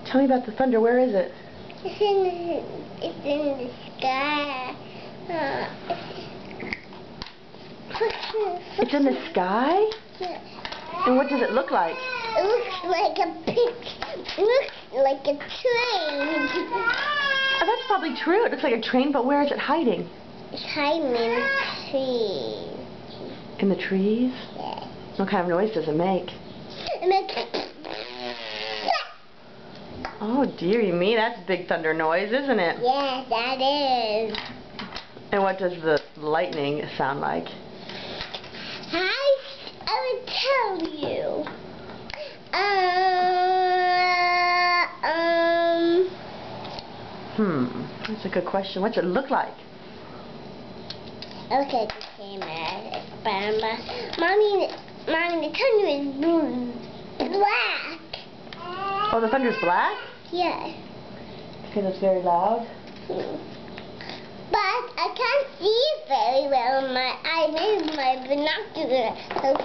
Tell me about the thunder. Where is it? It's in the sky. It's in the sky? Yes. And what does it look like? It looks like a It looks like a train. Oh, that's probably true. It looks like a train, but where is it hiding? It's hiding in the trees. In the trees? Yes. What kind of noise does it make? It makes... Oh, dearie me, that's big thunder noise, isn't it? Yes, that is. And what does the lightning sound like? I will tell you. That's a good question. What's it look like? Okay, the camera. Mommy, the thunder is black. Oh, the thunder's black? Yes. Because it's very loud? But I can't see it very well. I moved my binocular, so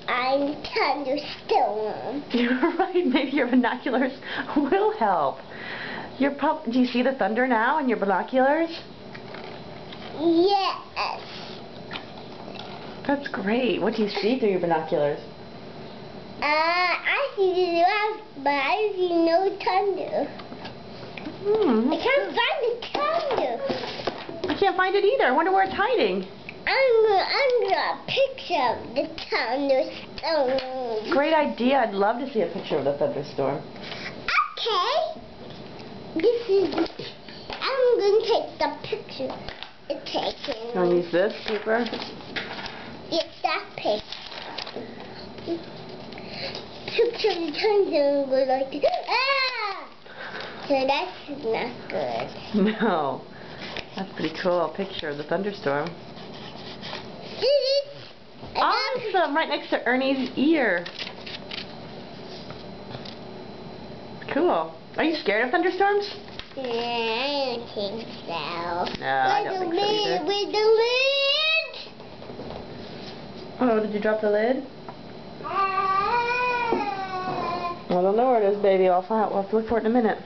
I'm thunderstorm. You're right. Maybe your binoculars will help. Do you see the thunder now in your binoculars? Yes. That's great. What do you see through your binoculars? I see the grass, but I see no thunder. I can't find the thunder. I can't find it either. I wonder where it's hiding. I'm gonna picture of the thunderstorm. Great idea. I'd love to see a picture of the thunderstorm. Okay. I'm gonna take the picture. It's taken. You want to use this paper? Yes, that paper. Picture of the thunder and go like this. Ah! So that's not good. No. That's pretty cool. A picture of the thunderstorm. Awesome! Right next to Ernie's ear. Cool. Are you scared of thunderstorms? I don't think so. No, I don't think so either. With the lid! Oh, did you drop the lid? I don't know where it is, baby. We'll have to look for it in a minute.